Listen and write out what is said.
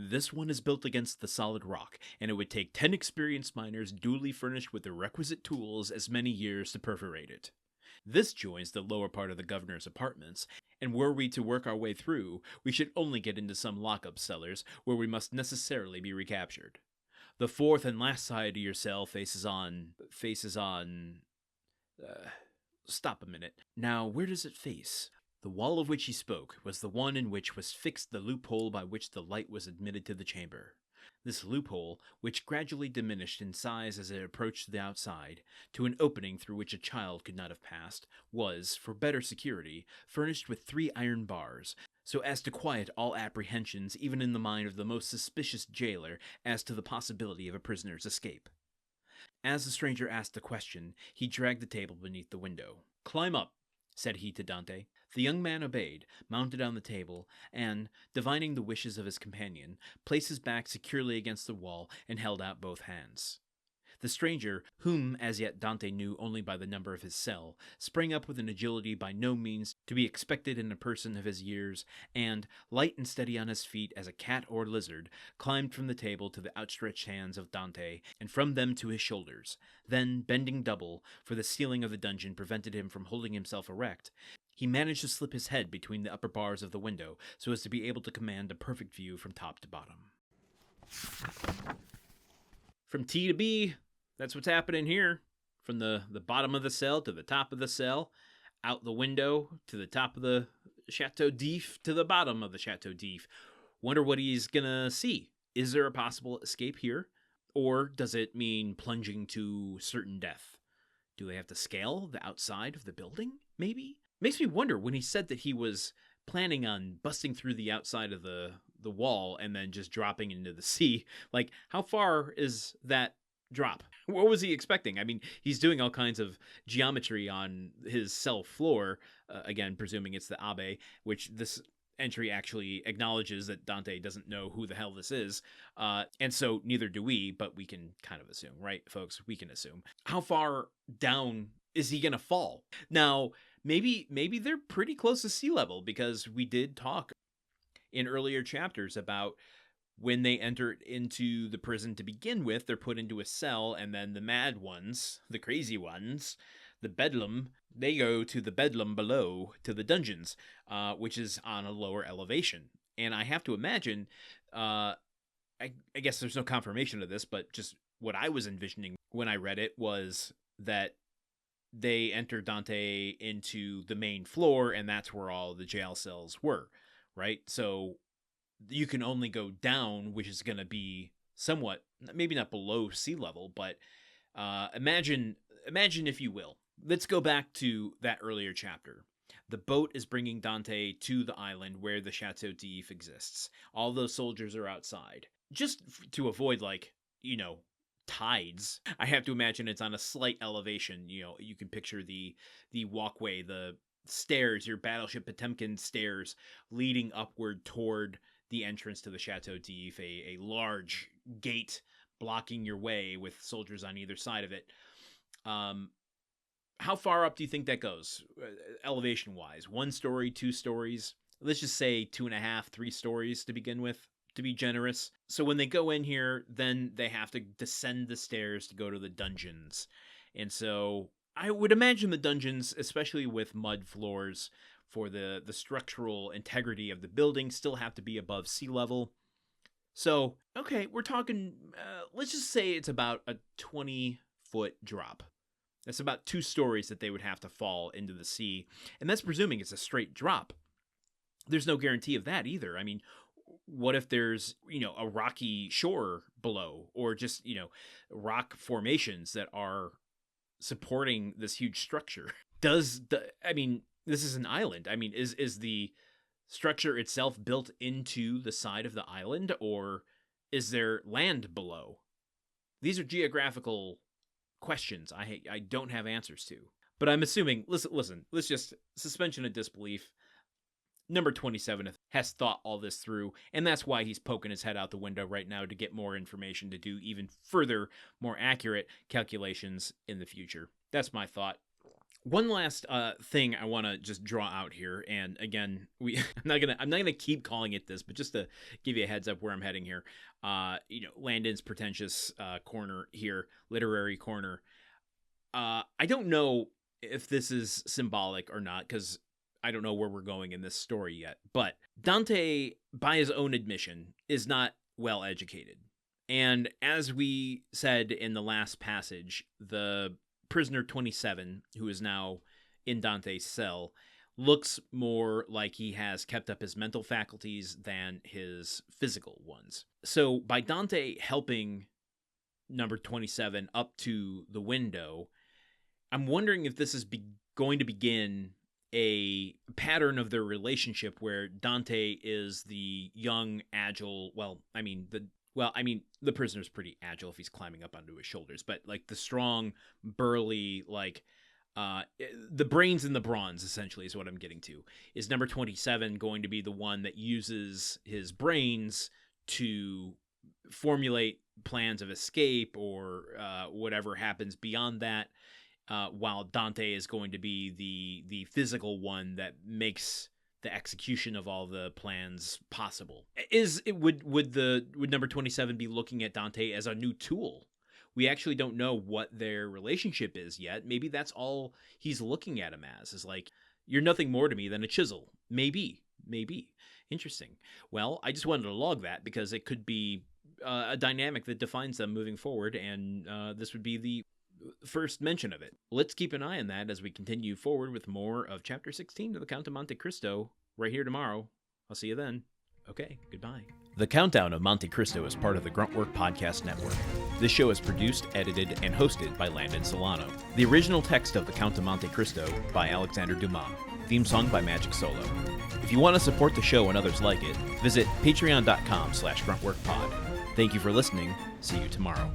This one is built against the solid rock, and it would take 10 experienced miners duly furnished with the requisite tools as many years to perforate it. This joins the lower part of the governor's apartments, and were we to work our way through, we should only get into some lock-up cellars where we must necessarily be recaptured. The fourth and last side of your cell faces on... Stop a minute. Now, where does it face? The wall of which he spoke was the one in which was fixed the loophole by which the light was admitted to the chamber. This loophole, which gradually diminished in size as it approached the outside, to an opening through which a child could not have passed, was, for better security, furnished with 3 iron bars, so as to quiet all apprehensions even in the mind of the most suspicious jailer as to the possibility of a prisoner's escape. As the stranger asked the question, he dragged the table beneath the window. "Climb up," said he to Dante. The young man obeyed, mounted on the table, and, divining the wishes of his companion, placed his back securely against the wall and held out both hands. The stranger, whom as yet Dante knew only by the number of his cell, sprang up with an agility by no means to be expected in a person of his years, and, light and steady on his feet as a cat or lizard, climbed from the table to the outstretched hands of Dante, and from them to his shoulders. Then, bending double, for the ceiling of the dungeon prevented him from holding himself erect, he managed to slip his head between the upper bars of the window so as to be able to command a perfect view from top to bottom. From T to B, that's what's happening here. From the bottom of the cell to the top of the cell, out the window to the top of the Chateau d'If to the bottom of the Chateau d'If. Wonder what he's gonna see. Is there a possible escape here? Or does it mean plunging to certain death? Do they have to scale the outside of the building, maybe? Makes me wonder when he said that he was planning on busting through the outside of the wall and then just dropping into the sea. Like, how far is that drop? What was he expecting? I mean, he's doing all kinds of geometry on his cell floor, again, presuming it's the Abbé, which this entry actually acknowledges that Dante doesn't know who the hell this is, and so neither do we, but we can kind of assume, right, folks? We can assume. How far down is he gonna fall? Now, maybe they're pretty close to sea level, because we did talk in earlier chapters about when they entered into the prison to begin with, they're put into a cell, and then the mad ones, the crazy ones, the bedlam, they go to the bedlam below, to the dungeons, which is on a lower elevation. And I have to imagine, I guess there's no confirmation of this, but just what I was envisioning when I read it was that they entered Dante into the main floor, and that's where all the jail cells were, right? So you can only go down, which is going to be somewhat, maybe not below sea level, but imagine, if you will. Let's go back to that earlier chapter. The boat is bringing Dante to the island where the Chateau d'If exists. All those soldiers are outside. Just to avoid, tides, I have to imagine it's on a slight elevation. You can picture the walkway, the stairs, your Battleship Potemkin stairs leading upward toward the entrance to the Chateau d'If, a large gate blocking your way with soldiers on either side of it. How far up do you think that goes, elevation-wise? 1 story, 2 stories? Let's just say 2.5, 3 stories to begin with, to be generous. So when they go in here, then they have to descend the stairs to go to the dungeons. And so I would imagine the dungeons, especially with mud floors, for the structural integrity of the building, still have to be above sea level. So, okay, we're talking, let's just say it's about a 20-foot drop. That's about 2 stories that they would have to fall into the sea. And that's presuming it's a straight drop. There's no guarantee of that either. I mean, what if there's, a rocky shore below, or just, rock formations that are supporting this huge structure? This is an island. I mean, is the structure itself built into the side of the island, or is there land below? These are geographical questions I don't have answers to. But I'm assuming, listen, let's just, suspension of disbelief. Number 27 has thought all this through, and that's why he's poking his head out the window right now to get more information, to do even further, more accurate calculations in the future. That's my thought. One last thing I want to just draw out here, and again, I'm not gonna keep calling it this, but just to give you a heads up where I'm heading here. Landon's pretentious corner here, literary corner. I don't know if this is symbolic or not, because I don't know where we're going in this story yet. But Dante, by his own admission, is not well educated, and as we said in the last passage, the prisoner 27, who is now in Dante's cell, looks more like he has kept up his mental faculties than his physical ones. So by Dante helping number 27 up to the window, I'm wondering if this is going to begin a pattern of their relationship where Dante is the young, agile, the prisoner's pretty agile if he's climbing up onto his shoulders, but like the strong, burly, like the brains and the bronze, essentially, is what I'm getting to. Is number 27 going to be the one that uses his brains to formulate plans of escape or whatever happens beyond that, while Dante is going to be the physical one that makes the execution of all the plans possible? Would number 27 be looking at Dante as a new tool? We actually don't know what their relationship is yet. Maybe that's all he's looking at him as, is like, you're nothing more to me than a chisel. Maybe. Interesting. Well, I just wanted to log that because it could be a dynamic that defines them moving forward, and this would be the first mention of it. Let's keep an eye on that as we continue forward with more of Chapter 16 of The Count of Monte Cristo right here tomorrow. I'll see you then. Okay, goodbye. The Countdown of Monte Cristo is part of the Gruntwork Podcast Network. This show is produced, edited, and hosted by Landon Solano. The original text of The Count of Monte Cristo by Alexander Dumas. Theme song by Magic Solo. If you want to support the show and others like it, visit patreon.com/gruntworkpod. Thank you for listening. See you tomorrow.